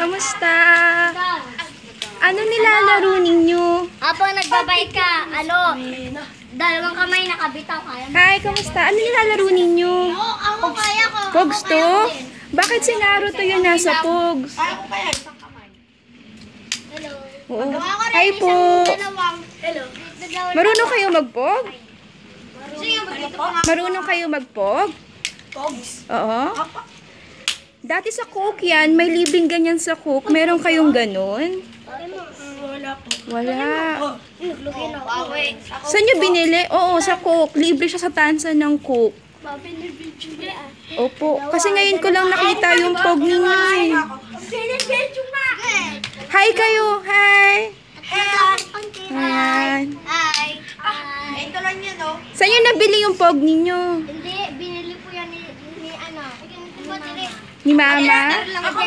Kamusta? Ano nilalaro ninyo? Apo, nagbabay ka. Dalawang kamay nakabitaw. Kaya mo. Hi, kamusta? Ano nilalaro ninyo? Ako kaya ko. Pogs to? Bakit si Naruto yun nasa Pogs? Kaya ko kaya. Isang kamay. Hello. Oo. Hi po. Hello. Marunong kayo mag-Pog? Sige, dito pa nga. Marunong kayo mag-Pog? Pogs. Oo. Dati sa Coke yan, may libreng ganyan sa Coke. Meron kayong ganun? Wala po. Wala. Naglugin ako. Saan nyo binili? Oo, sa Coke. Libre siya sa tansa ng Coke. Opo. Kasi ngayon ko lang nakita yung Pog ninyo eh. Hi kayo. Hi. Ayan. Hi. Ito lang yun, no? Saan nyo nabili yung Pog ninyo? Hindi, binili po yan ni ano. Ni Mama? Ako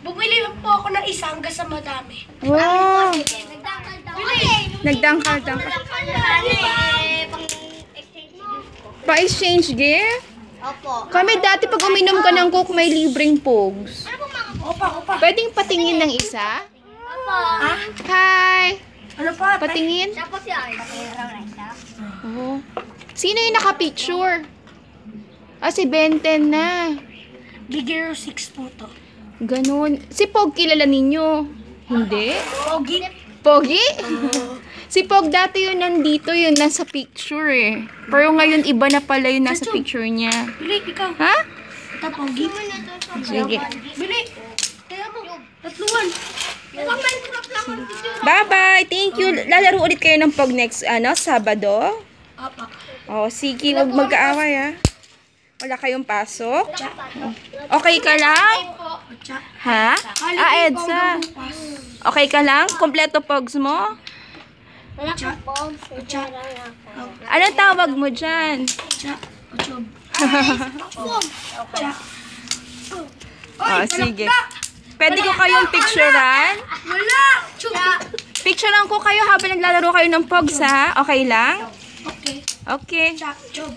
bumili po ako ng isa hanggang sa madami. Wow. Nagdangkal. Nagdangkal-dangkal. Pa-exchange gift? Opo. Kami dati pag uminom ka ng Coke, may libreng Pogs. Ano po mga Pwedeng patingin ng isa? Opo. Hi! Ano pa? Patingin? Siya po si Ay. Oo. Sino yung naka-picture? Ah, si Benten na. Bigger 6 po to. Ganun. Si Pog kilala ninyo? Hindi? Pogi? Pogi? Si Pog dati yun nandito, yun nasa picture eh. Pero ngayon iba na pala yung nasa picture niya. Bili, ikaw. Ha? Ito, Pogi. Sige. Bili. Kaya mo. Tatluan. Bye-bye! Thank you. Lalaro ulit kayo ng Pog next, Sabado? Apa. Oh, sige. Huwag mag-aaway ah. Wala kayong pasok? Okay ka lang? Ha? Ah, Edsa. Okay ka lang? Kompleto Pogs mo? Wala ka po. Anong tawag mo dyan? Oh, sige. Pwede ko kayong picturean? Wala! Picturean ko kayo habang naglalaro kayo ng Pogs, ha? Okay lang? Okay. Okay. Job.